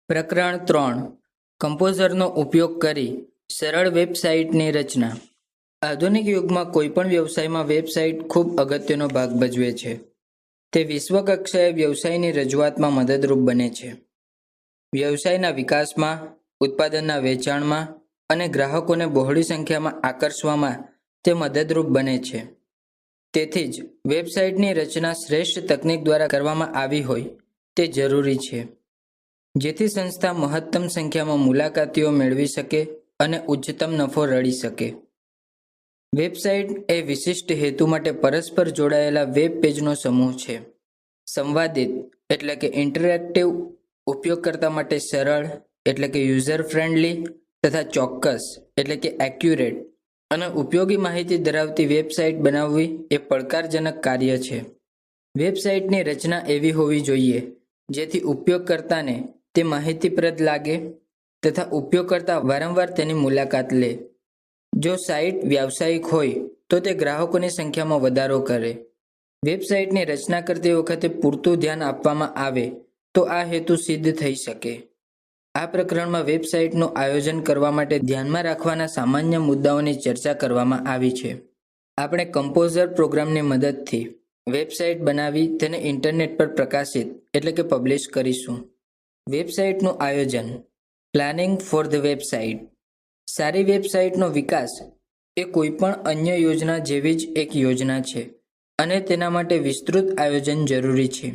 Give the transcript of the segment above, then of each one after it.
પ્રકરણ 3. કમ્પોઝરનો ઉપયોગ કરી સરળ વેબસાઇટની રચના. આધુનિક યુગમાં કોઈપણ વ્યવસાયમાં વેબસાઇટ ખૂબ અગત્યનો ભાગ ભજવે છે. તે વિશ્વકક્ષાએ વ્યવસાયની રજૂઆતમાં મદદરૂપ બને છે. વ્યવસાયના વિકાસમાં, ઉત્પાદનના વેચાણમાં અને ગ્રાહકોને બહોળી સંખ્યામાં આકર્ષવામાં તે મદદરૂપ બને છે. તેથી જ વેબસાઇટની રચના શ્રેષ્ઠ તકનીક દ્વારા કરવામાં આવી હોય તે જરૂરી છે, જેથી સંસ્થા મહત્તમ સંખ્યામાં મુલાકાતીઓ મેળવી શકે અને ઉચ્ચતમ નફો રળી શકે. વેબસાઇટ એ વિશિષ્ટ હેતુ માટે પરસ્પર જોડાયેલા વેબ પેજનો સમૂહ છે. સંવાદિત એટલે કે ઇન્ટરેક્ટિવ, ઉપયોગકર્તા માટે સરળ એટલે કે યુઝર ફ્રેન્ડલી તથા ચોક્કસ એટલે કે એક્યુરેટ અને ઉપયોગી માહિતી ધરાવતી વેબસાઇટ બનાવવી એ પડકારજનક કાર્ય છે. વેબસાઇટની રચના એવી હોવી જોઈએ જેથી ઉપયોગકર્તાને તે માહિતીપ્રદ લાગે તથા ઉપયોગકર્તા વારંવાર તેની મુલાકાત લે. જો સાઇટ વ્યાવસાયિક હોય તો તે ગ્રાહકોની સંખ્યામાં વધારો કરે. વેબસાઇટની રચના કરતી વખતે પૂરતું ધ્યાન આપવામાં આવે તો આ હેતુ સિદ્ધ થઈ શકે. આ પ્રકરણમાં વેબસાઇટનું આયોજન કરવા માટે ધ્યાનમાં રાખવાના સામાન્ય મુદ્દાઓની ચર્ચા કરવામાં આવી છે. આપણે કમ્પોઝર પ્રોગ્રામની મદદથી વેબસાઇટ બનાવી તેને ઇન્ટરનેટ પર પ્રકાશિત એટલે કે પબ્લિશ કરીશું. વેબસાઇટનું આયોજન. Planning for the website. સારી વેબસાઇટનો વિકાસ એ કોઈપણ અન્ય યોજના જેવી જ એક યોજના છે અને તેના માટે વિસ્તૃત આયોજન જરૂરી છે.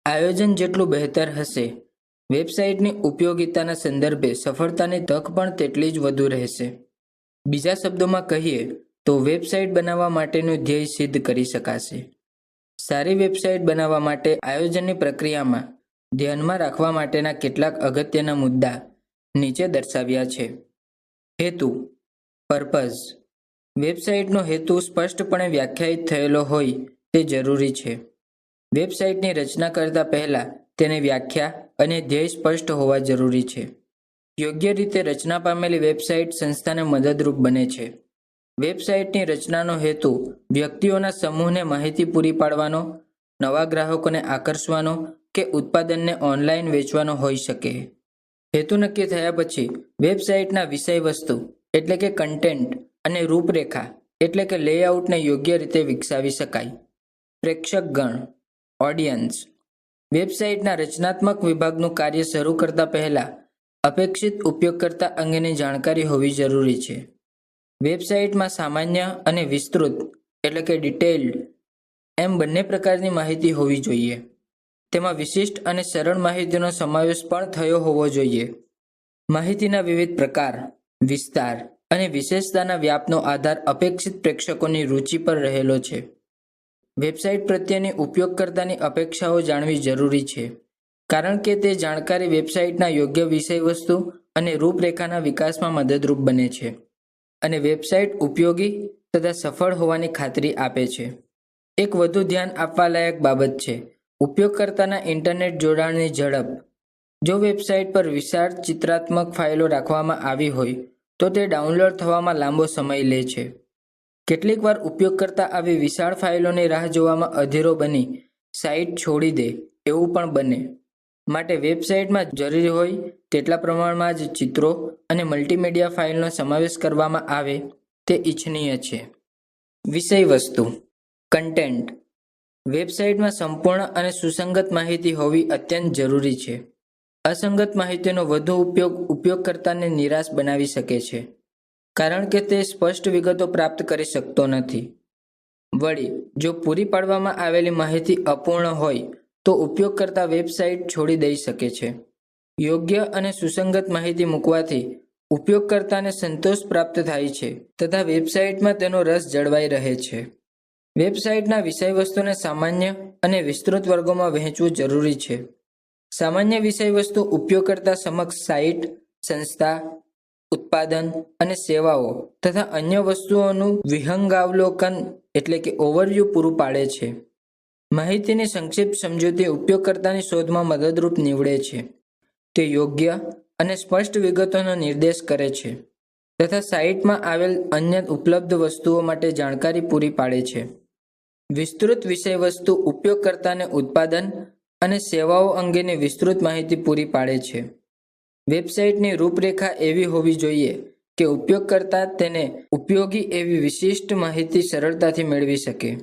આયોજન જેટલું બહેતર હશે, વેબસાઇટની ઉપયોગિતાના સંદર્ભે સફળતાની તક પણ તેટલી જ વધુ રહેશે. બીજા શબ્દોમાં કહીએ તો વેબસાઇટ બનાવવા માટેનું ધ્યેય સિદ્ધ કરી શકાશે. સારી વેબસાઇટ બનાવવા માટે આયોજનની પ્રક્રિયામાં ધ્યાનમાં રાખવા માટેના કેટલાક અગત્યના મુદ્દા નીચે દર્શાવ્યા છે. હેતુ, પર્પઝ. વેબસાઇટનો હેતુ સ્પષ્ટપણે વ્યાખ્યાયિત થયેલો હોય તે જરૂરી છે. વેબસાઇટની રચના કરતા પહેલા તેની વ્યાખ્યા અને ધ્યેય સ્પષ્ટ હોવા જરૂરી છે. યોગ્ય રીતે રચના પામેલી વેબસાઇટ સંસ્થાને મદદરૂપ બને છે. વેબસાઇટની રચનાનો હેતુ વ્યક્તિઓના સમૂહને માહિતી પૂરી પાડવાનો, નવા ગ્રાહકોને આકર્ષવાનો કે ઉત્પાદનને ઓનલાઈન વેચવાનો હોઈ શકે. હેતુ નક્કી થયા પછી વેબસાઇટના વિષયવસ્તુ એટલે કે કન્ટેન્ટ અને રૂપરેખા એટલે કે લેઆઉટને યોગ્ય રીતે વિકસાવી શકાય. પ્રેક્ષકગણ, ઓડિયન્સ. વેબસાઇટના રચનાત્મક વિભાગનું કાર્ય શરૂ કરતા પહેલા અપેક્ષિત ઉપયોગકર્તા અંગેની જાણકારી હોવી જરૂરી છે. વેબસાઇટમાં સામાન્ય અને વિસ્તૃત એટલે કે ડિટેઇલ્ડ એમ બંને પ્રકારની માહિતી હોવી જોઈએ. તેમાં વિશિષ્ટ અને સરળ માહિતીનો સમાવેશ પણ થયો હોવો જોઈએ. માહિતીના વિવિધ પ્રકાર, વિસ્તાર અને વિશેષતાના વ્યાપનો આધાર અપેક્ષિત પ્રેક્ષકોની રુચિ પર રહેલો છે. વેબસાઇટ પ્રત્યેની ઉપયોગકર્તાની અપેક્ષાઓ જાણવી જરૂરી છે, કારણ કે તે જાણકારી વેબસાઇટના યોગ્ય વિષયવસ્તુ અને રૂપરેખાના વિકાસમાં મદદરૂપ બને છે અને વેબસાઇટ ઉપયોગી તથા સફળ હોવાની ખાતરી આપે છે. એક વધુ ધ્યાન આપવા લાયક બાબત છે ઉપયોગકર્તાના ઇન્ટરનેટ જોડાણની ઝડપ. જો વેબસાઇટ પર વિશાળ ચિત્રાત્મક ફાઇલો રાખવામાં આવી હોય તો તે ડાઉનલોડ થવામાં લાંબો સમય લે છે. કેટલીકવાર ઉપયોગકર્તા આવી વિશાળ ફાઇલોની રાહ જોવામાં અધીરો બની સાઇટ છોડી દે એવું પણ બને. માટે વેબસાઇટમાં જરૂરી હોય તેટલા પ્રમાણમાં જ ચિત્રો અને મલ્ટીમીડિયા ફાઇલનો સમાવેશ કરવામાં આવે તે ઇચ્છનીય છે. વિષયવસ્તુ, કન્ટેન્ટ. વેબસાઇટમાં સંપૂર્ણ અને સુસંગત માહિતી હોવી અત્યંત જરૂરી છે. અસંગત માહિતીનો વધુ ઉપયોગ ઉપયોગકર્તાને નિરાશ બનાવી શકે છે, કારણ કે તે સ્પષ્ટ વિગતો પ્રાપ્ત કરી શકતો નથી. વળી, જો પૂરી પાડવામાં આવેલી માહિતી અપૂર્ણ હોય તો ઉપયોગકર્તા વેબસાઇટ છોડી દઈ શકે છે. યોગ્ય અને સુસંગત માહિતી મૂકવાથી ઉપયોગકર્તાને સંતોષ પ્રાપ્ત થાય છે તથા વેબસાઇટમાં તેનો રસ જળવાઈ રહે છે. વેબસાઇટના વિષયવસ્તુને સામાન્ય અને વિસ્તૃત વર્ગોમાં વહેંચવું જરૂરી છે. સામાન્ય વિષયવસ્તુ ઉપયોગકર્તા સમક્ષ સાઇટ, સંસ્થા, ઉત્પાદન અને સેવાઓ તથા અન્ય વસ્તુઓનું વિહંગાવલોકન એટલે કે ઓવરવ્યૂ પૂરું પાડે છે. માહિતીની સંક્ષિપ્ત સમજૂતી ઉપયોગકર્તાની શોધમાં મદદરૂપ નીવડે છે. તે યોગ્ય અને સ્પષ્ટ વિગતોનો નિર્દેશ કરે છે તથા સાઇટમાં આવેલ અન્ય ઉપલબ્ધ વસ્તુઓ માટે જાણકારી પૂરી પાડે છે. વિસ્તૃત વિષયવસ્તુ ઉપયોગકર્તાને ઉત્પાદન અને સેવાઓ અંગેની વિસ્તૃત માહિતી પૂરી પાડે છે. વેબસાઇટની રૂપરેખા એવી હોવી જોઈએ કે ઉપયોગકર્તા તેને ઉપયોગી એવી વિશિષ્ટ માહિતી સરળતાથી મેળવી શકે.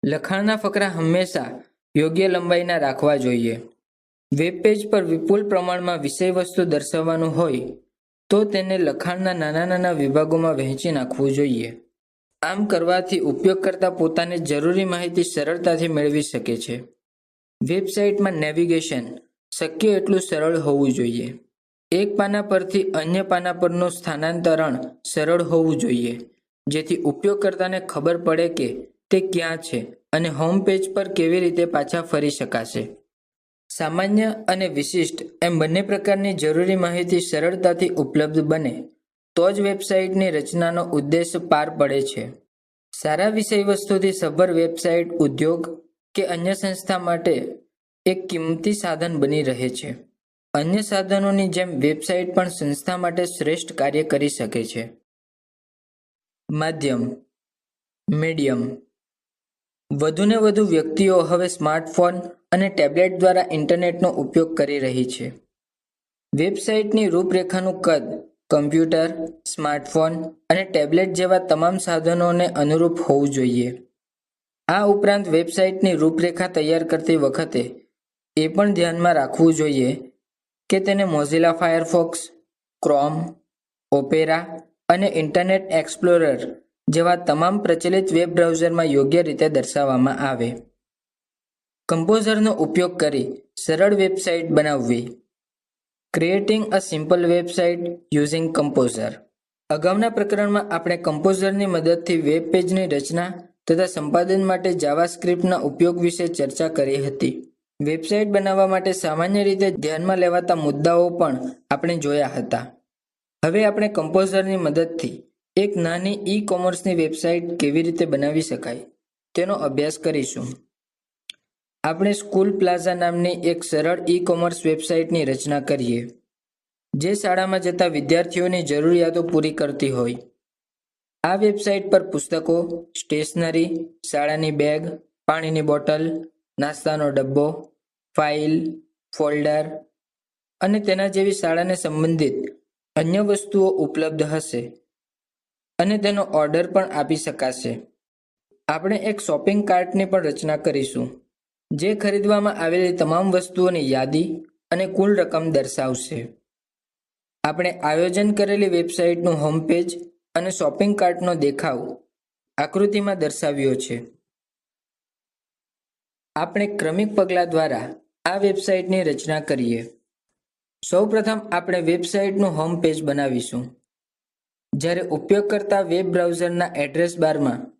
લખાણના ફકરા હંમેશા યોગ્ય લંબાઈના રાખવા જોઈએ. વેબ પેજ પર વિપુલ પ્રમાણમાં વિષયવસ્તુ દર્શાવવાનું હોય તો તેને લખાણના નાના નાના વિભાગોમાં વહેંચી નાખવું જોઈએ. આમ કરવાથી ઉપયોગકર્તા પોતાને જરૂરી માહિતી સરળતાથી મેળવી શકે છે. વેબસાઇટમાં નેવિગેશન શક્ય એટલું સરળ હોવું જોઈએ. એક પાના પરથી અન્ય પાના પરનું સ્થાનાંતરણ સરળ હોવું જોઈએ, જેથી ઉપયોગકર્તાને ખબર પડે કે તે ક્યાં છે અને હોમ પેજ પર કેવી રીતે પાછા ફરી શકાશે. સામાન્ય અને વિશિષ્ટ એમ બંને પ્રકારની જરૂરી માહિતી સરળતાથી ઉપલબ્ધ બને તો જ વેબસાઇટની રચનાનો ઉદ્દેશ પાર પડે છે. સારા વિષયવસ્તુથી સભર વેબસાઇટ ઉદ્યોગ કે અન્ય સંસ્થા માટે એક કિંમતી સાધન બની રહે છે. અન્ય સાધનોની જેમ વેબસાઇટ પણ સંસ્થા માટે શ્રેષ્ઠ કાર્ય કરી શકે છે. માધ્યમ મીડિયમ. વધુને વધુ વ્યક્તિઓ હવે સ્માર્ટફોન અને ટેબ્લેટ દ્વારા ઇન્ટરનેટનો ઉપયોગ કરી રહી છે. વેબસાઇટની રૂપરેખાનું કદ કમ્પ્યુટર, સ્માર્ટફોન અને ટેબ્લેટ જેવા તમામ સાધનોને અનુરૂપ હોવું જોઈએ. આ ઉપરાંત વેબસાઇટની રૂપરેખા તૈયાર કરતી વખતે એ પણ ધ્યાનમાં રાખવું જોઈએ કે તેને મોઝિલા ફાયરફોક્સ, ક્રોમ, ઓપેરા અને ઇન્ટરનેટ એક્સપ્લોરર જેવા તમામ પ્રચલિત વેબ બ્રાઉઝરમાં યોગ્ય રીતે દર્શાવવામાં આવે. કમ્પોઝરનો ઉપયોગ કરી સરળ વેબસાઇટ બનાવવી. ક્રિએટિંગ અ સિમ્પલ વેબસાઇટ યુઝિંગ કમ્પોઝર. અગાઉના પ્રકરણમાં આપણે કમ્પોઝરની મદદથી વેબ પેજની રચના તથા સંપાદન માટે જાવાસ્ક્રિપ્ટના ઉપયોગ વિશે ચર્ચા કરી હતી. વેબસાઇટ બનાવવા માટે સામાન્ય રીતે ધ્યાનમાં લેવાતા મુદ્દાઓ પણ આપણે જોયા હતા. હવે આપણે કમ્પોઝરની મદદથી એક નાની ઈ-કોમર્સની વેબસાઇટ કેવી રીતે બનાવી શકાય તેનો અભ્યાસ કરીશું. આપણે સ્કૂલ પ્લાઝા નામની એક સરળ ઈ-કોમર્સ વેબસાઇટની રચના કરીએ, જે શાળામાં જતા વિદ્યાર્થીઓની જરૂરિયાતો પૂરી કરતી હોય. આ વેબસાઇટ પર પુસ્તકો, સ્ટેશનરી, શાળાની બેગ, પાણીની બોટલ, નાસ્તાનો ડબ્બો, ફાઇલ, ફોલ્ડર અને તેના જેવી શાળાને સંબંધિત અન્ય વસ્તુઓ ઉપલબ્ધ હશે અને તેનો ઓર્ડર પણ આપી શકાશે. આપણે એક શોપિંગ કાર્ટની પણ રચના કરીશું, જે ખરીદવામાં આવેલી તમામ વસ્તુઓની યાદી અને કુલ રકમ દર્શાવશે. આપણે આયોજન કરેલી વેબસાઇટનું હોમ પેજ અને શોપિંગ કાર્ટનો દેખાવ આકૃતિમાં દર્શાવ્યો છે. આપણે ક્રમિક પગલાં દ્વારા આ વેબસાઇટની રચના કરીએ. સૌપ્રથમ આપણે વેબસાઇટનું હોમ પેજ બનાવીશું. જ્યારે ઉપયોગકર્તા વેબ બ્રાઉઝરના એડ્રેસ બારમાં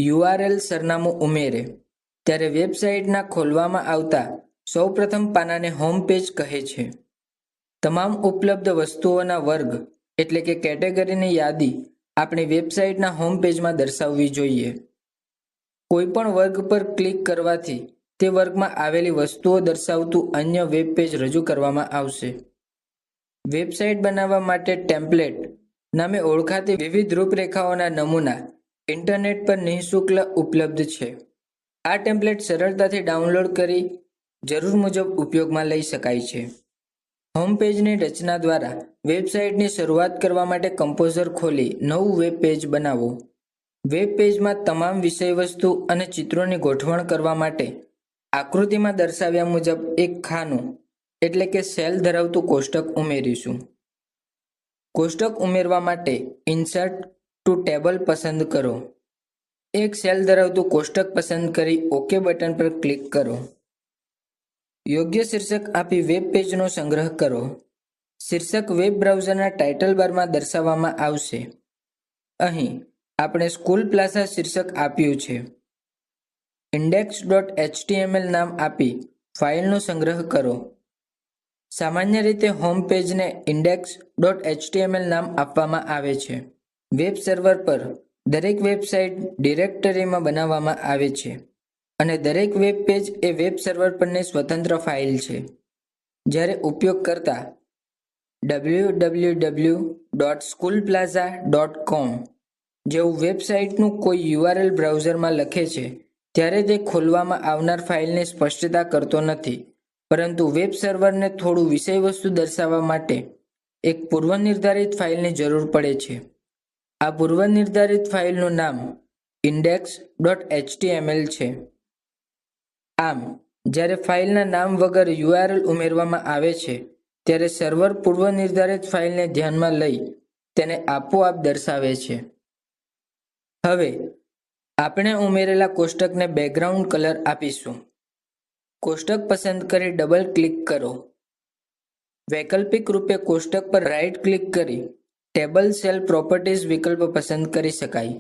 URL સરનામું ઉમેરે ત્યારે વેબસાઇટના ખોલવામાં આવતા સૌપ્રથમ પાનાને હોમ પેજ કહે છે. તમામ ઉપલબ્ધ વસ્તુઓના વર્ગ એટલે કે કેટેગરીની યાદી આપણી વેબસાઇટના હોમ પેજમાં દર્શાવવી જોઈએ. કોઈપણ વર્ગ પર ક્લિક કરવાથી તે વર્ગમાં આવેલી વસ્તુઓ દર્શાવતું અન્ય વેબ પેજ રજૂ કરવામાં આવશે. વેબસાઇટ બનાવવા માટે ટેમ્પલેટ નામે ઓળખાતી વિવિધ રૂપરેખાઓના નમૂના ઇન્ટરનેટ પર નિઃશુલ્ક ઉપલબ્ધ છે. આ ટેમ્પલેટ સરળતાથી ડાઉનલોડ કરી જરૂર મુજબ ઉપયોગમાં લઈ શકાય છે. હોમ પેજની રચના દ્વારા વેબસાઇટની શરૂઆત કરવા માટે કમ્પોઝર ખોલી નવું વેબ પેજ બનાવો. વેબ પેજમાં તમામ વિષયવસ્તુ અને ચિત્રોની ગોઠવણ કરવા માટે આકૃતિમાં દર્શાવ્યા મુજબ એક ખાનું એટલે કે સેલ ધરાવતું કોષ્ટક ઉમેરીશું. કોષ્ટક ઉમેરવા માટે ઇન્સર્ટ ટુ ટેબલ પસંદ કરો. એક સેલ ધરાવતું કોષ્ટક પસંદ કરી OK બટન પર ક્લિક કરો. યોગ્ય શીર્ષક આપી વેબ પેજનો સંગ્રહ કરો. શીર્ષક વેબ બ્રાઉઝરના ટાઇટલ બારમાં દર્શાવવામાં આવશે. અહીં આપણે સ્કૂલ પ્લાઝા શીર્ષક આપ્યું છે. index.html નામ આપી ફાઇલનો સંગ્રહ કરો. સામાન્ય રીતે હોમ પેજને index.html નામ આપવામાં આવે છે. વેબ સર્વર પર દરેક વેબસાઇટ ડિરેક્ટરીમાં બનાવવામાં આવે છે અને દરેક વેબ પેજ એ વેબ સર્વર પરની સ્વતંત્ર ફાઇલ છે. જ્યારે ઉપયોગકર્તા www.schoolplaza.com જેવું વેબસાઇટનું કોઈ URL બ્રાઉઝરમાં લખે છે ત્યારે તે ખોલવામાં આવનાર ફાઇલની સ્પષ્ટતા કરતો નથી, પરંતુ વેબ સર્વરને થોડું વિષયવસ્તુ દર્શાવવા માટે એક પૂર્વનિર્ધારિત ફાઇલની જરૂર પડે છે. આ પૂર્વનિર્ધારિત ફાઇલનું નામ index.html છે. આમ, જ્યારે ફાઇલના નામ વગર URL ઉમેરવામાં આવે છે, ત્યારે સર્વર પૂર્વનિર્ધારિત ફાઇલને ધ્યાનમાં લઈ તેને આપોઆપ દર્શાવે છે. હવે આપણે ઉમેરેલા કોષ્ટકને બેકગ્રાઉન્ડ કલર આપીશું. કોષ્ટક પસંદ કરી ડબલ ક્લિક કરો. વૈકલ્પિક રૂપે કોષ્ટક પર રાઇટ ક્લિક કરી ટેબલ સેલ પ્રોપર્ટીઝ વિકલ્પ પસંદ કરી શકાય.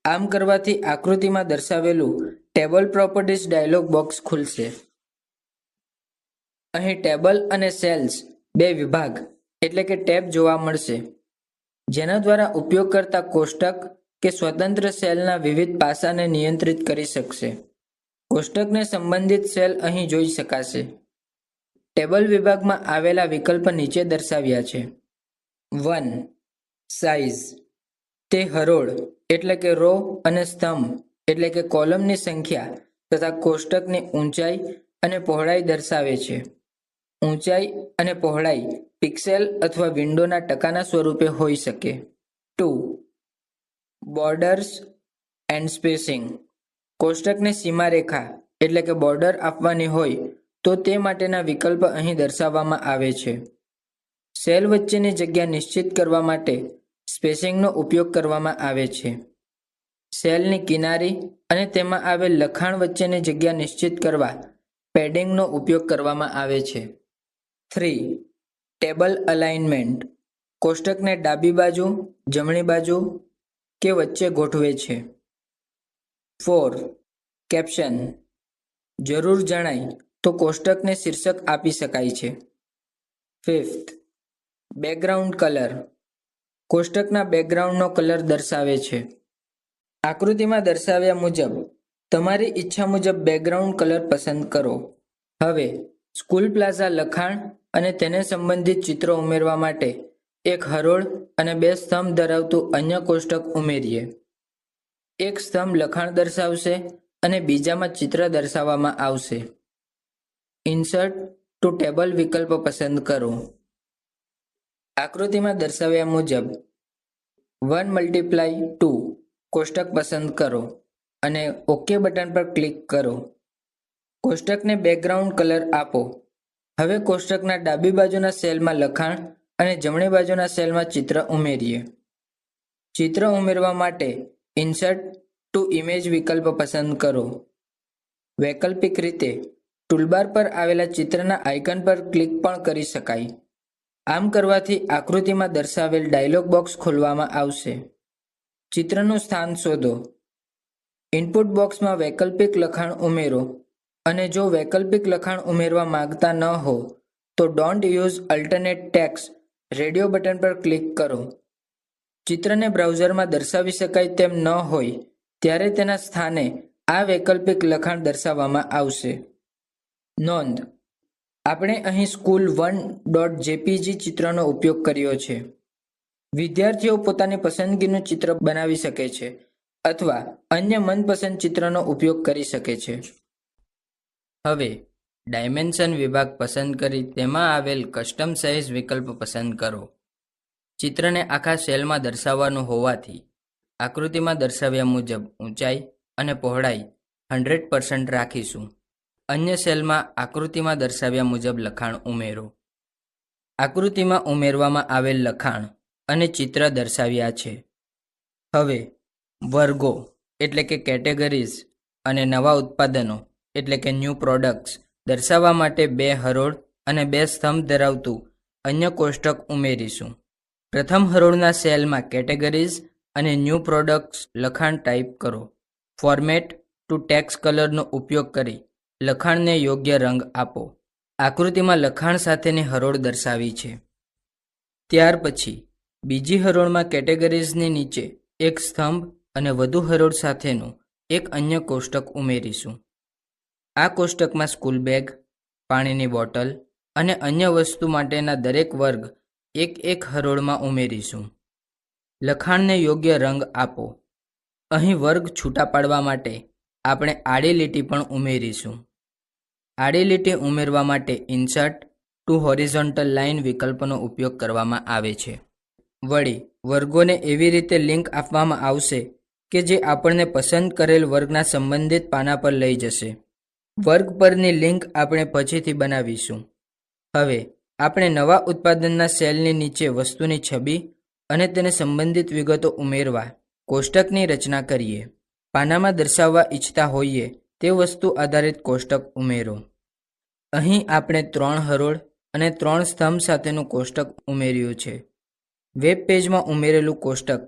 આમ કરવાથી આકૃતિમાં દર્શાવેલું ટેબલ પ્રોપર્ટીઝ ડાયલોગ બોક્સ ખુલશે. અહીં ટેબલ અને સેલ્સ બે વિભાગ એટલે કે ટેબ જોવા મળશે, જેના દ્વારા ઉપયોગકર્તા કોષ્ટક કે સ્વતંત્ર સેલના વિવિધ પાસાને નિયંત્રિત કરી શકશે. કોષ્ટકને સંબંધિત સેલ અહીં જોઈ શકાશે. ટેબલ વિભાગમાં આવેલા વિકલ્પ નીચે દર્શાવ્યા છે. 1. સાઇઝ. તે હરોળ એટલે કે રો અને સ્તંભ એટલે કે કોલમની સંખ્યા તથા કોષ્ટકની ઊંચાઈ અને પહોળાઈ દર્શાવે છે. ઊંચાઈ અને પહોળાઈ પિક્સેલ અથવા વિન્ડોના ટકાના સ્વરૂપે હોઈ શકે. 2. Borders and spacing. કોષ્ટકને સીમારેખા એટલે કે બોર્ડર આપવાની હોય તો તે માટેના વિકલ્પ અહીં દર્શાવવામાં આવે છે. સેલ વચ્ચેની જગ્યા નિશ્ચિત કરવા માટે સ્પેસિંગનો ઉપયોગ કરવામાં આવે છે. સેલની કિનારી અને તેમાં આવેલ લખાણ વચ્ચેની જગ્યા નિશ્ચિત કરવા પેડિંગનો ઉપયોગ કરવામાં આવે છે. 3. Table alignment. કોષ્ટકને ડાબી બાજુ, જમણી બાજુ કે વચ્ચે ગોઠવે છે. 4. કેપ્શન. જરૂર જણાય તો કોષ્ટકને શીર્ષક આપી શકાય છે. 5th. Background colour. કોષ્ટકના બેકગ્રાઉન્ડનો કલર દર્શાવે છે. આકૃતિમાં દર્શાવ્યા મુજબ તમારી ઈચ્છા મુજબ બેકગ્રાઉન્ડ કલર પસંદ કરો. હવે સ્કૂલ પ્લાઝા લખાણ અને તેને સંબંધિત ચિત્રો ઉમેરવા માટે એક હરોળ અને 2 સ્તંભ ધરાવતું અન્ય કોષ્ટક ઉમેરીએ. એક સ્તંભ લખાણ દર્શાવશે અને બીજામાં ચિત્ર દર્શાવવામાં આવશે. ઇન્સર્ટ ટુ ટેબલ વિકલ્પ પસંદ કરો. આકૃતિમાં દર્શાવ્યા મુજબ 1x2 કોષ્ટક પસંદ કરો અને OK બટન પર ક્લિક કરો. કોષ્ટકને બેકગ્રાઉન્ડ કલર આપો. હવે કોષ્ટકના ડાબી બાજુના સેલમાં લખાણ અને જમણી બાજુના સેલમાં ચિત્ર ઉમેરીએ. ચિત્ર ઉમેરવા માટે ઇન્સર્ટ ટુ ઇમેજ વિકલ્પ પસંદ કરો. વૈકલ્પિક રીતે ટૂલબાર પર આવેલા ચિત્રના આઇકન પર ક્લિક પણ કરી શકાય. આમ કરવાથી આકૃતિમાં દર્શાવેલ ડાયલોગ બોક્સ ખોલવામાં આવશે. ચિત્રનું સ્થાન શોધો. ઇનપુટ બોક્સમાં વૈકલ્પિક લખાણ ઉમેરો અને જો વૈકલ્પિક લખાણ ઉમેરવા માંગતા ન હો તો don't use alternate text radio button પર ક્લિક કરો. ચિત્રને બ્રાઉઝરમાં દર્શાવી શકાય તેમ ન હોય ત્યારે તેના સ્થાને આ વૈકલ્પિક લખાણ દર્શાવવામાં આવશે. નોંધ: આપણે અહીં school1.jpg ચિત્રનો ઉપયોગ કર્યો છે. વિદ્યાર્થીઓ પોતાની પસંદગીનું ચિત્ર બનાવી શકે છે અથવા અન્ય મનપસંદ ચિત્રનો ઉપયોગ કરી શકે છે. હવે ડાયમેન્શન વિભાગ પસંદ કરી તેમાં આવેલ કસ્ટમ સાઇઝ વિકલ્પ પસંદ કરો. ચિત્રને આખા સેલમાં દર્શાવવાનું હોવાથી આકૃતિમાં દર્શાવ્યા મુજબ ઊંચાઈ અને પહોળાઈ 100% રાખીશું. અન્ય સેલમાં આકૃતિમાં દર્શાવ્યા મુજબ લખાણ ઉમેરો. આકૃતિમાં ઉમેરવામાં આવેલ લખાણ અને ચિત્ર દર્શાવ્યા છે. હવે વર્ગો એટલે કે કેટેગરીઝ અને નવા ઉત્પાદનો એટલે કે ન્યૂ પ્રોડક્ટ્સ દર્શાવવા માટે 2 હરોળ અને 2 સ્તંભ ધરાવતું અન્ય કોષ્ટક ઉમેરીશું. પ્રથમ હરોળના સેલમાં કેટેગરીઝ અને ન્યૂ પ્રોડક્ટ્સ લખાણ ટાઈપ કરો. ફોર્મેટ ટુ ટેક્સ્ટ કલરનો ઉપયોગ કરી લખાણને યોગ્ય રંગ આપો. આકૃતિમાં લખાણ સાથેની હરોળ દર્શાવી છે. ત્યાર પછી બીજી હરોળમાં કેટેગરીઝની નીચે એક સ્તંભ અને વધુ હરોળ સાથેનું એક અન્ય કોષ્ટક ઉમેરીશું. આ કોષ્ટકમાં સ્કૂલ બેગ, પાણીની બોટલ અને અન્ય વસ્તુ માટેના દરેક વર્ગ એક હરોળમાં ઉમેરીશું. લખાણને યોગ્ય રંગ આપો. અહીં વર્ગ છૂટા પાડવા માટે આપણે આડી લીટી પણ ઉમેરીશું. આડી લીટી ઉમેરવા માટે ઇન્સર્ટ ટુ હોરિઝોન્ટલ લાઇન વિકલ્પનો ઉપયોગ કરવામાં આવે છે. વળી વર્ગોને એવી રીતે લિંક આપવામાં આવશે કે જે આપણને પસંદ કરેલ વર્ગના સંબંધિત પાના પર લઈ જશે. વર્ગ પરની લિંક આપણે પછીથી બનાવીશું. હવે આપણે નવા ઉત્પાદનના સેલની નીચે વસ્તુની છબી અને તેને સંબંધિત વિગતો ઉમેરવા કોષ્ટકની રચના કરીએ. પાનામાં દર્શાવવા ઈચ્છતા હોઈએ તે વસ્તુ આધારિત કોષ્ટક ઉમેરો. અહીં આપણે 3 હરોળ અને 3 સ્તંભ સાથેનું કોષ્ટક ઉમેર્યું છે. વેબ પેજમાં ઉમેરેલું કોષ્ટક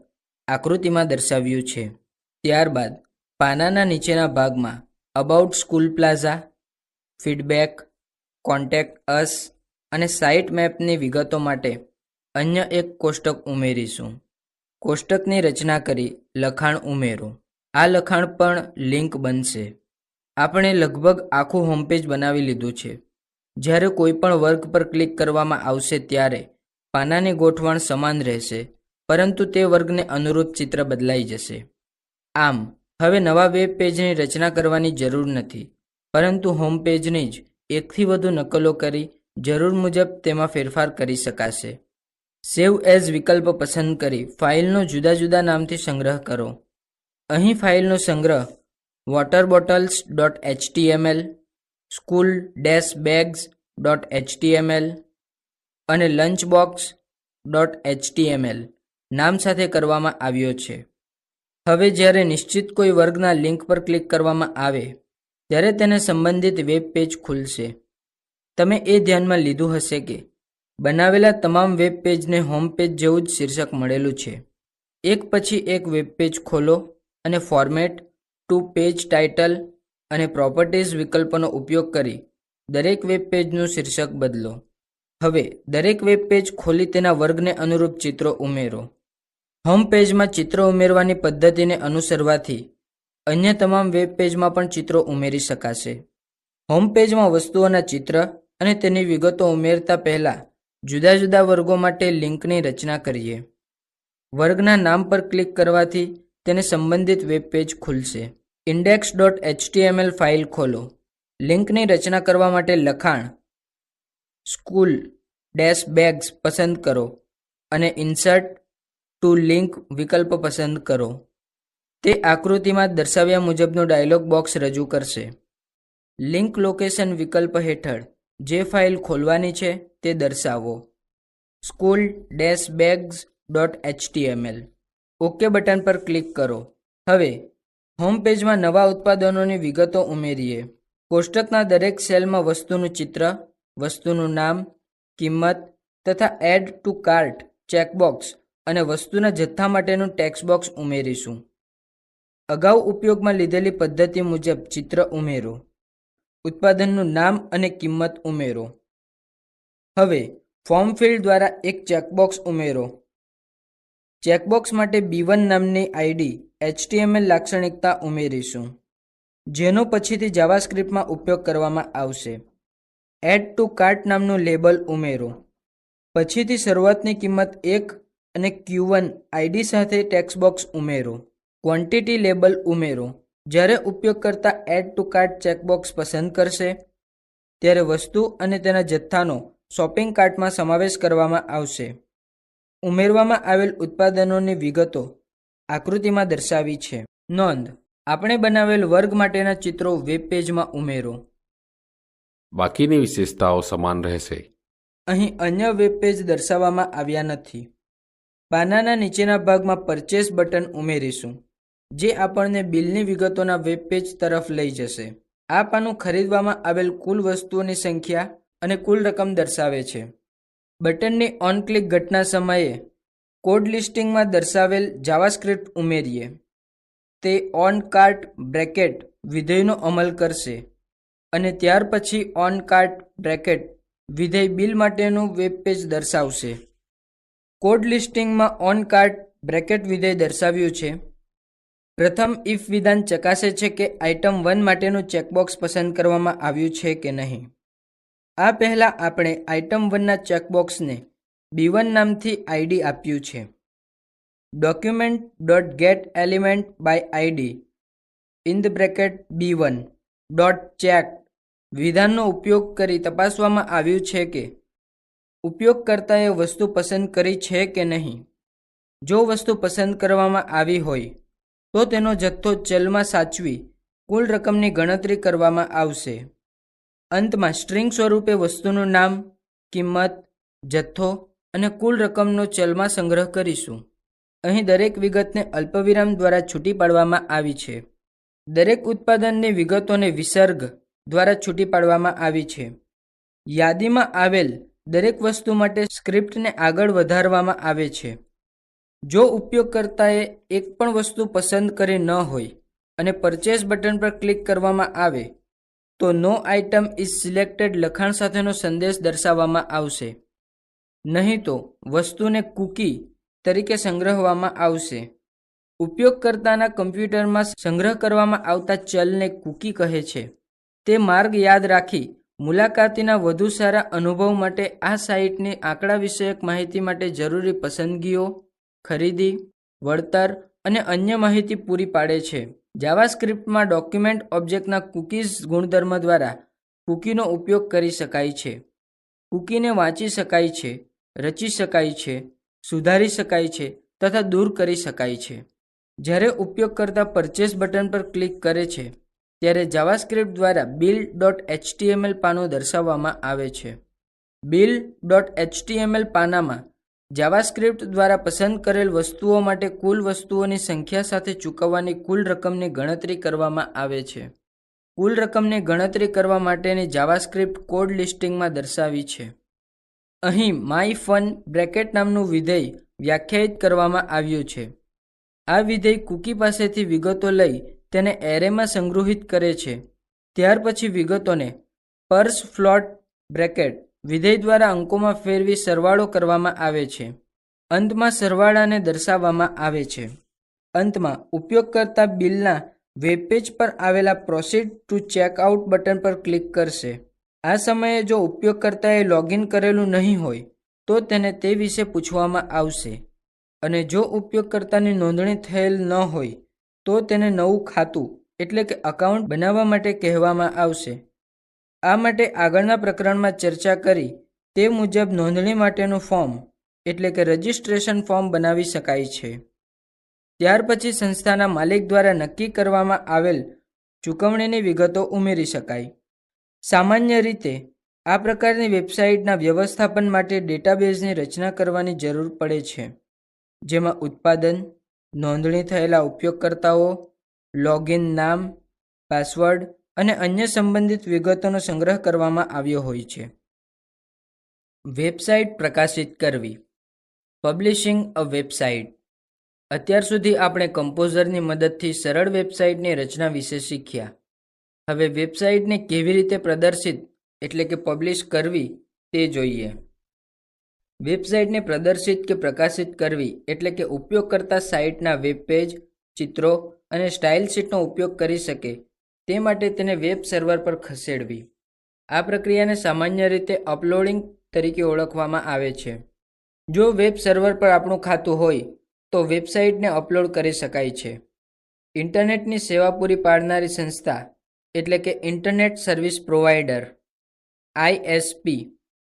આકૃતિમાં દર્શાવ્યું છે. ત્યારબાદ પાનાના નીચેના ભાગમાં about school plaza, feedback, contact us અને સાઇટ મેપની વિગતો માટે અન્ય એક કોષ્ટક ઉમેરીશું. કોષ્ટકની રચના કરી લખાણ ઉમેરો. આ લખાણ પણ લિંક બનશે. આપણે લગભગ આખું હોમપેજ બનાવી લીધું છે. જ્યારે કોઈ પણ વર્ગ પર ક્લિક કરવામાં આવશે ત્યારે પાનાની ગોઠવણ સમાન રહેશે, પરંતુ તે વર્ગને અનુરૂપ ચિત્ર બદલાઈ જશે. આમ હવે નવા વેબ પેજની રચના કરવાની જરૂર નથી, પરંતુ હોમ પેજની જ એકથી વધુ નકલો કરી જરૂર મુજબ તેમાં ફેરફાર કરી શકાશે. સેવ એઝ વિકલ્પ પસંદ કરી ફાઇલનો જુદા જુદા નામથી સંગ્રહ કરો. અહીં ફાઇલનો સંગ્રહ waterbottles.html, school-bags.html અને lunchbox.html નામ સાથે કરવામાં આવ્યો છે. હવે જ્યારે નિશ્ચિત કોઈ વર્ગના લિંક પર ક્લિક કરવામાં આવે ત્યારે તેને સંબંધિત વેબ પેજ ખુલશે. તમે એ ધ્યાનમાં લીધું હશે કે બનાવેલા તમામ વેબ પેજને હોમ પેજ જેવું જ શીર્ષક મળેલું છે. એક પછી એક વેબ પેજ ખોલો અને ફોર્મેટ ટુ પેજ ટાઇટલ અને પ્રોપર્ટીઝ વિકલ્પોનો ઉપયોગ કરી દરેક વેબ પેજનું શીર્ષક બદલો. હવે દરેક વેબ પેજ ખોલી તેના વર્ગને અનુરૂપ ચિત્રો ઉમેરો. હોમ પેજમાં ચિત્રો ઉમેરવાની પદ્ધતિને અનુસરવાથી અન્ય તમામ વેબ પેજમાં પણ ચિત્રો ઉમેરી શકાશે. હોમ પેજમાં વસ્તુઓના ચિત્ર અને તેની વિગતો ઉમેરતા પહેલાં જુદા જુદા વર્ગો માટે લિંકની રચના કરીએ. વર્ગના નામ પર ક્લિક કરવાથી તેને સંબંધિત વેબ પેજ ખુલશે. index.html ફાઇલ ખોલો. લિંકની રચના કરવા માટે લખાણ school-bags પસંદ કરો અને ઇન્સર્ટ ટુ લિંક વિકલ્પ પસંદ કરો. તે આકૃતિમાં દર્શાવ્યા મુજબનો ડાયલોગ બોક્સ રજૂ કરશે. લિંક લોકેશન વિકલ્પ હેઠળ જે ફાઇલ ખોલવાની છે તે દર્શાવો. school-bags.html ઓકે બટન પર ક્લિક કરો. હવે હોમ પેજમાં નવા ઉત્પાદનોની વિગતો ઉમેરીએ. કોષ્ટકના દરેક સેલમાં વસ્તુનું ચિત્ર, વસ્તુનું નામ, કિંમત તથા એડ ટુ કાર્ટ ચેકબોક્સ અને વસ્તુના જથ્થા માટેનું ટેક્સ્ટ બોક્સ ઉમેરીશું. અગાઉ ઉપયોગમાં લીધેલી પદ્ધતિ મુજબ ચિત્ર ઉમેરો. ઉત્પાદનનું નામ અને કિંમત ઉમેરો. હવે ફોર્મ ફિલ્ડ દ્વારા એક ચેકબોક્સ ઉમેરો. ચેકબોક્સ માટે B1 નામની આઈડી HTML લાક્ષણિકતા ઉમેરીશું, જેનો પછીથી જાવાસ્ક્રિપ્ટમાં ઉપયોગ કરવામાં આવશે. એડ ટુ કાર્ટ નામનું લેબલ ઉમેરો. પછીથી શરૂઆતની કિંમત 1 અને Q1 આઈડી સાથે ટેક્સ્ટ બોક્સ ઉમેરો. ક્વોન્ટિટી લેબલ ઉમેરો. જ્યારે ઉપયોગકર્તા એડ ટુ કાર્ટ ચેકબોક્સ પસંદ કરશે ત્યારે વસ્તુ અને તેના જથ્થાનો શોપિંગ કાર્ટમાં સમાવેશ કરવામાં આવશે. ઉમેરવામાં આવેલ ઉત્પાદનોની વિગતો આકૃતિમાં દર્શાવી છે. નોંધ: આપણે બનાવેલ વર્ગ માટેના ચિત્રો વેબ પેજમાં ઉમેરો. બાકીની વિશેષતાઓ સમાન રહેશે. અહીં અન્ય વેબ પેજ દર્શાવવામાં આવ્યા નથી. પાનાના નીચેના ભાગમાં પરચેસ બટન ઉમેરીશું, જે આપણને બિલની વિગતોના વેબ પેજ તરફ લઈ જશે. આ પાનું ખરીદવામાં આવેલ કુલ વસ્તુઓની સંખ્યા અને કુલ રકમ દર્શાવે છે. બટનની ઓન ક્લિક ઘટના સમયે કોડ લિસ્ટિંગમાં દર્શાવેલ જાવાસ્ક્રિપ્ટ ઉમેરીએ. તે ઓન કાર્ટ બ્રેકેટ વિધેયનો અમલ કરશે અને ત્યાર પછી ઓન કાર્ટ બ્રેકેટ વિધેય બિલ માટેનું વેબ પેજ દર્શાવશે. કોડ લિસ્ટિંગમાં ઓન કાર્ટ બ્રેકેટ વિધેય દર્શાવ્યું છે. પ્રથમ ઇફ વિધાન ચકાસે છે કે આઇટમ 1 માટેનું ચેકબોક્સ પસંદ કરવામાં આવ્યું છે કે નહીં. આ પહેલાં આપણે આઇટમ 1ના ચેકબોક્સને B1 નામથી આઈડી આપ્યું છે. document.getElementById in the bracket B1 dot check વિધાનનો ઉપયોગ કરી તપાસવામાં આવ્યું છે કે ઉપયોગકર્તાએ વસ્તુ પસંદ કરી છે કે નહીં. જો વસ્તુ પસંદ કરવામાં આવી હોય તો તેનો જથ્થો ચલમાં સાચવી કુલ રકમની ગણતરી કરવામાં આવશે. અંતમાં સ્ટ્રિંગ સ્વરૂપે વસ્તુનું નામ, કિંમત, જથ્થો અને કુલ રકમનો ચલમાં સંગ્રહ કરીશું. અહીં દરેક વિગતને અલ્પવિરામ દ્વારા છૂટી પાડવામાં આવી છે. દરેક ઉત્પાદનની વિગતોને વિસર્ગ દ્વારા છૂટી પાડવામાં આવી છે. યાદીમાં આવેલ દરેક વસ્તુ માટે સ્ક્રિપ્ટને આગળ વધારવામાં આવે છે. જો ઉપયોગકર્તાએ એક પણ વસ્તુ પસંદ કરી ન હોય અને પરચેસ બટન પર ક્લિક કરવામાં આવે તો નો આઇટમ ઇઝ સિલેક્ટેડ લખાણ સાથેનો સંદેશ દર્શાવવામાં આવશે. નહીં તો વસ્તુને કૂકી તરીકે સંગ્રહવામાં આવશે. ઉપયોગકર્તાના કમ્પ્યુટરમાં સંગ્રહ કરવામાં આવતા ચલને કૂકી કહે છે. તે માર્ગ યાદ રાખી મુલાકાતીના વધુ સારા અનુભવ માટે આ સાઇટની આંકડા વિષયક માહિતી માટે જરૂરી પસંદગીઓ, ખરીદી, વળતર અને અન્ય માહિતી પૂરી પાડે છે. જાવાસ્ક્રિપ્ટમાં ડોક્યુમેન્ટ ઓબ્જેક્ટના કૂકીઝ ગુણધર્મ દ્વારા કૂકીનો ઉપયોગ કરી શકાય છે. કૂકીને વાંચી શકાય છે, રચી શકાય છે, સુધારી શકાય છે તથા દૂર કરી શકાય છે. જ્યારે ઉપયોગકર્તા પરચેસ બટન પર ક્લિક કરે છે ત્યારે જાવાસ્ક્રિપ્ટ દ્વારા bill.html પાનું દર્શાવવામાં આવે છે. bill.html પાનામાં જાવાસ્ક્રિપ્ટ દ્વારા પસંદ કરેલ વસ્તુઓ માટે કુલ વસ્તુઓની સંખ્યા સાથે ચૂકવવાની કુલ રકમની ગણતરી કરવામાં આવે છે. કુલ રકમની ગણતરી કરવા માટેની જાવાસ્ક્રિપ્ટ કોડ લિસ્ટિંગમાં દર્શાવી છે. અહીં myFun બ્રેકેટ નામનું વિધેય વ્યાખ્યાયિત કરવામાં આવ્યું છે. આ વિધેય કૂકી પાસેથી વિગતો લઈ તેને એરેમાં સંગ્રહિત કરે છે. ત્યાર પછી વિગતોને પર્સ ફ્લોટ બ્રેકેટ વિધેય દ્વારા અંકોમાં ફેરવી સરવાળો કરવામાં આવે છે. અંતમાં સરવાળાને દર્શાવવામાં આવે છે. અંતમાં ઉપયોગકર્તા બિલના વેબપેજ પર આવેલા પ્રોસીડ ટુ ચેકઆઉટ બટન પર ક્લિક કરશે. આ સમયે જો ઉપયોગકર્તાએ લોગિન કરેલું નહીં હોય તો તેને તે વિશે પૂછવામાં આવશે અને જો ઉપયોગકર્તાની નોંધણી થયેલ ન હોય તો તેને નવું ખાતું એટલે કે અકાઉન્ટ બનાવવા માટે કહેવામાં આવશે. આ માટે આગળના પ્રકરણમાં ચર્ચા કરી તે મુજબ નોંધણી માટેનું ફોર્મ એટલે કે રજિસ્ટ્રેશન ફોર્મ બનાવી શકાય છે. ત્યાર પછી સંસ્થાના માલિક દ્વારા નક્કી કરવામાં આવેલ ચૂકવણીની વિગતો ઉમેરી શકાય. સામાન્ય રીતે આ પ્રકારની વેબસાઇટના વ્યવસ્થાપન માટે ડેટાબેઝની રચના કરવાની જરૂર પડે છે, જેમાં ઉત્પાદન, નોંધણી થયેલા ઉપયોગકર્તાઓ, લોગિન નામ, પાસવર્ડ અને અન્ય સંબંધિત વિગતોનો સંગ્રહ કરવામાં આવ્યો હોય છે. વેબસાઇટ પ્રકાશિત કરવી. પબ્લિશિંગ અ વેબસાઇટ. અત્યાર સુધી આપણે કમ્પોઝરની મદદથી સરળ વેબસાઇટની રચના વિશે શીખ્યા. હવે વેબસાઇટને કેવી રીતે પ્રદર્શિત એટલે કે પબ્લિશ કરવી તે જોઈએ. વેબસાઇટને પ્રદર્શિત કે પ્રકાશિત કરવી એટલે કે ઉપયોગકર્તા સાઇટના વેબ પેજ, ચિત્રો અને સ્ટાઇલ શીટનો ઉપયોગ કરી શકે તે માટે તેને વેબ સર્વર પર ખસેડવી. આ પ્રક્રિયાને સામાન્ય રીતે અપલોડિંગ તરીકે ઓળખવામાં આવે છે. જો વેબ સર્વર પર આપણું ખાતું હોય તો વેબસાઇટને અપલોડ કરી શકાય છે. ઇન્ટરનેટની સેવા પૂરી પાડનારી સંસ્થા એટલે કે internet service provider ISP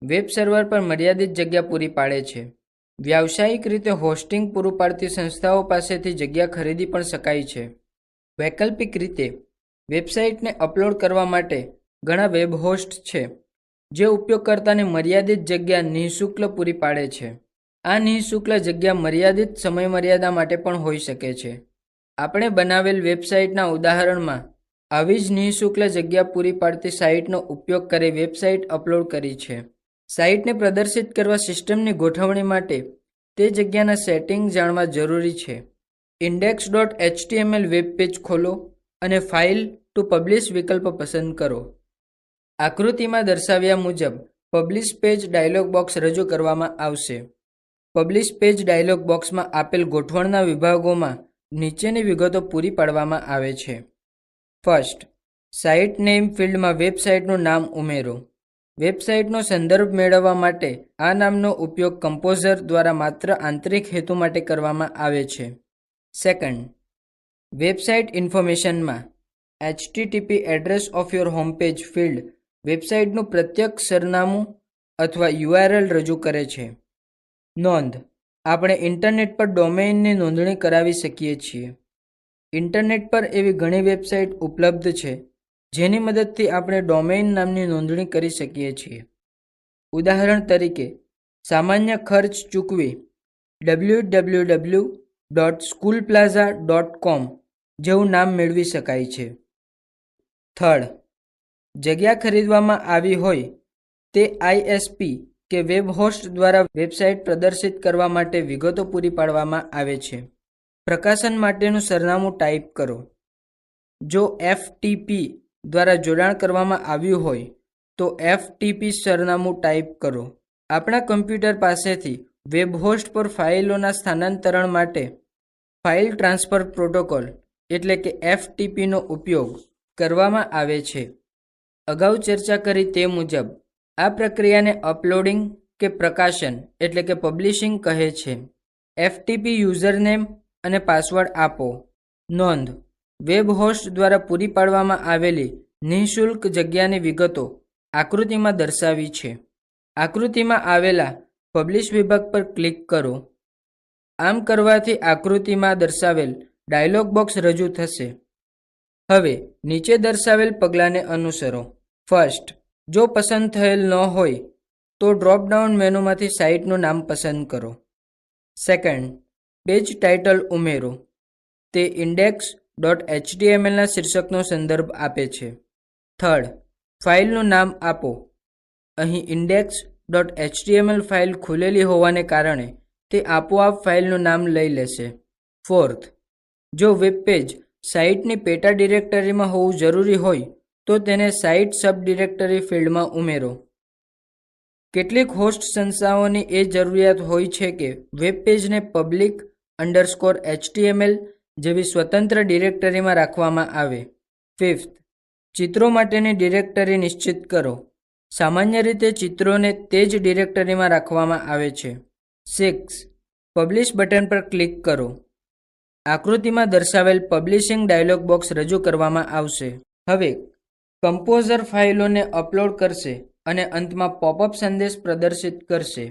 web server પર મર્યાદિત જગ્યા પૂરી પાડે છે. વ્યાવસાયિક રીતે હોસ્ટિંગ પૂરું પાડતી સંસ્થાઓ પાસેથી જગ્યા ખરીદી પણ શકાય છે. વૈકલ્પિક રીતે વેબસાઇટને અપલોડ કરવા માટે ઘણા વેબ હોસ્ટ છે જે ઉપયોગકર્તાને મર્યાદિત જગ્યા નિઃશુલ્ક પૂરી પાડે છે. આ નિઃશુલ્ક જગ્યા મર્યાદિત સમયમર્યાદા માટે પણ હોઈ શકે છે. આપણે બનાવેલ વેબસાઇટના ઉદાહરણમાં આવી જ નિઃશુલ્ક જગ્યા પૂરી પાડતી સાઇટનો ઉપયોગ કરી વેબસાઇટ અપલોડ કરી છે. સાઇટને પ્રદર્શિત કરવા સિસ્ટમની ગોઠવણી માટે તે જગ્યાના સેટિંગ જાણવા જરૂરી છે. index.html વેબ પેજ ખોલો અને ફાઇલ ટુ પબ્લિશ વિકલ્પ પસંદ કરો. આકૃતિમાં દર્શાવ્યા મુજબ પબ્લિશ પેજ ડાયલોગ બોક્સ રજૂ કરવામાં આવશે. પબ્લિશ પેજ ડાયલોગ બોક્સમાં આપેલ ગોઠવણના વિભાગોમાં નીચેની વિગતો પૂરી પાડવામાં આવે છે. ફર્સ્ટ, સાઇટ નેમ ફિલ્ડમાં વેબસાઇટનું નામ ઉમેરો. વેબસાઇટનો સંદર્ભ મેળવવા માટે આ નામનો ઉપયોગ કમ્પોઝર દ્વારા માત્ર આંતરિક હેતુ માટે કરવામાં આવે છે. સેકન્ડ, વેબસાઇટ ઇન્ફોર્મેશનમાં HTTP address of your homepage field વેબસાઇટનું પ્રત્યક્ષ સરનામું અથવા યુઆરએલ રજૂ કરે છે. નોંધ: આપણે ઇન્ટરનેટ પર ડોમેઇનની નોંધણી કરાવી શકીએ છીએ. ઇન્ટરનેટ પર એવી ઘણી વેબસાઇટ ઉપલબ્ધ છે જેની મદદથી આપણે ડોમેઇન નામની નોંધણી કરી શકીએ છીએ. ઉદાહરણ તરીકે, સામાન્ય ખર્ચ ચૂકવી www.schoolplaza.com જેવું નામ મેળવી શકાય છે. થર્ડ, જગ્યા ખરીદવામાં આવી હોય તે આઈએસપી કે વેબ હોસ્ટ દ્વારા વેબસાઇટ પ્રદર્શિત કરવા માટે વિગતો પૂરી પાડવામાં આવે છે. પ્રકાશન માટેનું સરનામું ટાઈપ કરો. જો એફટીપી દ્વારા જોડાણ કરવામાં આવ્યું હોય તો એફટીપી સરનામું ટાઈપ કરો. આપણા કમ્પ્યુટર પાસેથી વેબ હોસ્ટ પર ફાઇલોના સ્થાનાંતરણ માટે ફાઇલ ટ્રાન્સફર પ્રોટોકોલ એટલે કે એફટીપીનો ઉપયોગ કરવામાં આવે છે. અગાઉ ચર્ચા કરી તે મુજબ આ પ્રક્રિયાને અપલોડિંગ કે પ્રકાશન એટલે કે પબ્લિશિંગ કહે છે. એફટીપી યુઝરનેમ અને પાસવર્ડ આપો. નોંધ: વેબ હોસ્ટ દ્વારા પૂરી પાડવામાં આવેલી નિઃશુલ્ક જગ્યાની વિગતો આકૃતિમાં દર્શાવી છે. આકૃતિમાં આવેલા પબ્લિશ વિભાગ પર ક્લિક કરો. આમ કરવાથી આકૃતિમાં દર્શાવેલ ડાયલોગ બોક્સ રજૂ થશે. હવે નીચે દર્શાવેલ પગલાંને અનુસરો. ફર્સ્ટ, જો પસંદ થયેલ ન હોય તો ડ્રોપ ડાઉન મેનુમાંથી સાઇટનું નામ પસંદ કરો. સેકન્ડ, પેજ ટાઇટલ ઉમેરો. તે index.htmlના શીર્ષકનો સંદર્ભ આપે છે. થર્ડ, ફાઇલનું નામ આપો. અહીં index.html ફાઇલ ખુલેલી હોવાને કારણે તે આપોઆપ ફાઇલનું નામ લઈ લેશે. ફોર્થ, જો વેબ પેજ સાઇટની પેટા ડિરેક્ટરીમાં હોવું જરૂરી હોય તો તેને સાઇટ સબ ડિરેક્ટરી ફિલ્ડમાં ઉમેરો. કેટલીક હોસ્ટ સંસ્થાઓની એ જરૂરિયાત હોય છે કે વેબ પેજને public_html જેવી સ્વતંત્ર ડિરેક્ટરીમાં રાખવામાં આવે. ફિફ્થ, ચિત્રો માટેની ડિરેક્ટરી નિશ્ચિત કરો. સામાન્ય રીતે ચિત્રોને તે જ ડિરેક્ટરીમાં રાખવામાં આવે છે. સિક્સ, પબ્લિશ બટન પર ક્લિક કરો. આકૃતિમાં દર્શાવેલ પબ્લિશિંગ ડાયલોગ બોક્સ રજૂ કરવામાં આવશે. હવે કમ્પોઝર ફાઇલોને અપલોડ કરશે અને અંતમાં પોપઅપ સંદેશ પ્રદર્શિત કરશે.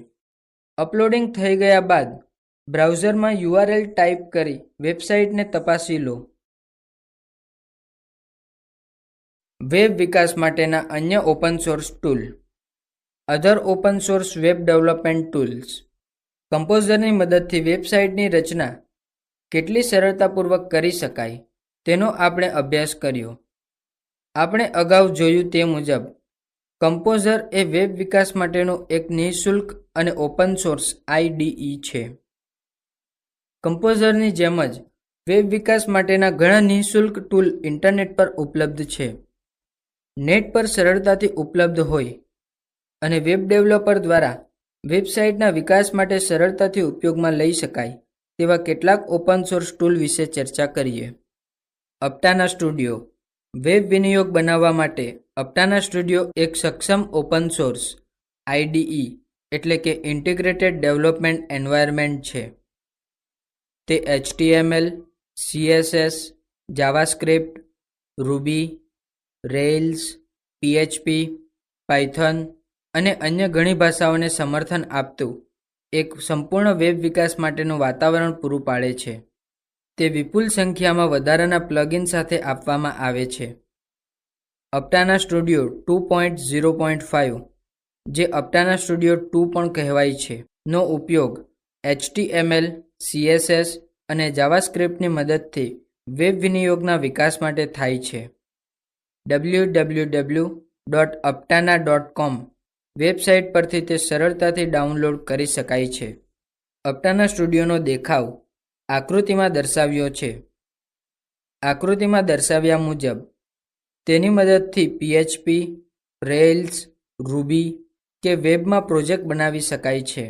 અપલોડિંગ થઈ ગયા બાદ બ્રાઉઝરમાં યુઆરએલ ટાઈપ કરી વેબસાઇટને તપાસી લો. વેબ વિકાસ માટેના અન્ય open source tool. Other open source web development tools. કમ્પોઝરની મદદથી વેબસાઇટની રચના કેટલી સરળતાપૂર્વક કરી શકાય તેનો આપણે અભ્યાસ કર્યો. આપણે અગાઉ જોયું તે મુજબ કમ્પોઝર એ વેબ વિકાસ માટેનું એક નિઃશુલ્ક અને ઓપન સોર્સ આઈડીઈ છે. કમ્પોઝરની જેમ જ વેબ વિકાસ માટેના ઘણા નિઃશુલ્ક ટૂલ ઇન્ટરનેટ પર ઉપલબ્ધ છે. નેટ પર સરળતાથી ઉપલબ્ધ હોય અને વેબ ડેવલપર દ્વારા વેબસાઇટના વિકાસ માટે સરળતાથી ઉપયોગમાં લઈ શકાય તેવા કેટલાક ઓપન સોર્સ ટૂલ વિશે ચર્ચા કરીએ. અપ્ટાના સ્ટુડિયો. વેબ વિનિયોગ બનાવવા માટે અપ્ટાના સ્ટુડિયો એક સક્ષમ ઓપન સોર્સ આઈડીઈ એટલે કે ઇન્ટિગ્રેટેડ ડેવલપમેન્ટ એન્વાયરમેન્ટ છે. તે HTML, CSS, JavaScript, Ruby, Rails, PHP, Python અને અન્ય ઘણી ભાષાઓને સમર્થન આપતું એક સંપૂર્ણ વેબ વિકાસ માટેનું વાતાવરણ પૂરું પાડે છે. તે વિપુલ સંખ્યામાં વધારાના પ્લગઇન સાથે આપવામાં આવે છે. અપ્ટાના સ્ટુડિયો 2.0.5 જે અપ્ટાના સ્ટુડિયો 2 પણ કહેવાય છે નો ઉપયોગ HTML, CSS અને જાવાસ્ક્રિપ્ટની મદદથી વેબ વિનિયોગના વિકાસ માટે થાય છે. www.aptana.com વેબસાઇટ પરથી તે સરળતાથી ડાઉનલોડ કરી શકાય છે. અપ્ટાના સ્ટુડિયોનો દેખાવ આકૃતિમાં દર્શાવ્યો છે. આકૃતિમાં દર્શાવ્યા મુજબ તેની મદદથી PHP, રેઇલ્સ, રૂબી કે વેબમાં પ્રોજેક્ટ બનાવી શકાય છે.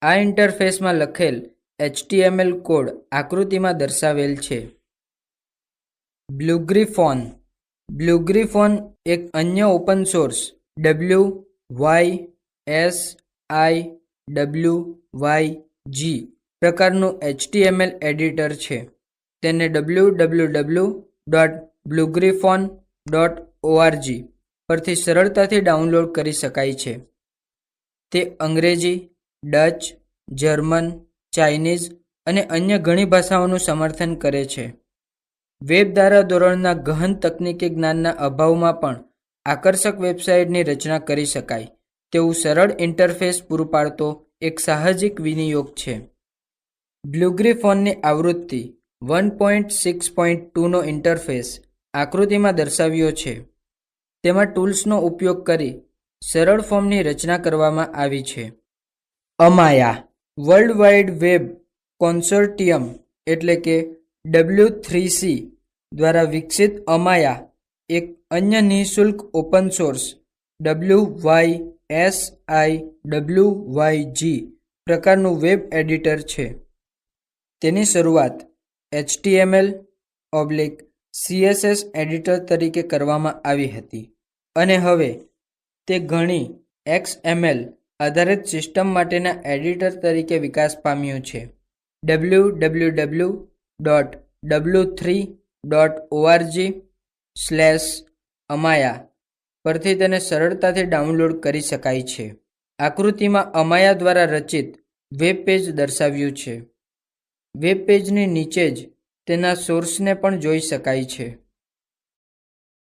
આ ઇન્ટરફેસમાં લખેલ HTML કોડ આકૃતિમાં દર્શાવેલ છે. બ્લુગ્રીફોન. બ્લુગ્રીફોન એક અન્ય ઓપન સોર્સ WYSIWYG પ્રકારનું HTML એડિટર છે. તેને www.bluegriffon.org પરથી સરળતાથી ડાઉનલોડ કરી શકાય છે. તે અંગ્રેજી, ડચ, જર્મન, ચાઇનીઝ અને અન્ય ઘણી ભાષાઓનું સમર્થન કરે છે. વેબ ધારા ધોરણના ગહન તકનીકી જ્ઞાનના અભાવમાં પણ આકર્ષક વેબસાઇટની રચના કરી શકાય તેવું સરળ ઇન્ટરફેસ પૂરું પાડતો એક સાહજિક વિનિયોગ છે. બ્લુગ્રીફોનની આવૃત્તિ 1.6.2નો ઇન્ટરફેસ આકૃતિમાં દર્શાવ્યો છે. તેમાં ટૂલ્સનો ઉપયોગ કરી સરળ ફોર્મની રચના કરવામાં આવી છે. અમાયા વર્લ્ડ વાઇડ વેબ કોન્સોર્ટિયમ એટલે કે W3C દ્વારા વિકસિત અમાયા એક અન્ય નિઃશુલ્ક ઓપન સોર્સ WYSIWYG પ્રકારનું વેબ એડિટર છે. તેની શરૂઆત HTML/CSS એડિટર તરીકે કરવામાં આવી હતી અને હવે તે ઘણી XML આધારિત સિસ્ટમ માટેના એડિટર તરીકે વિકાસ પામ્યું છે. www.w3.org/amaya પરથી તેને સરળતાથી ડાઉનલોડ કરી શકાય છે. આકૃતિમાં અમાયા દ્વારા રચિત વેબ પેજ દર્શાવ્યું છે. વેબ પેજની નીચે જ તેના સોર્સને પણ જોઈ શકાય છે.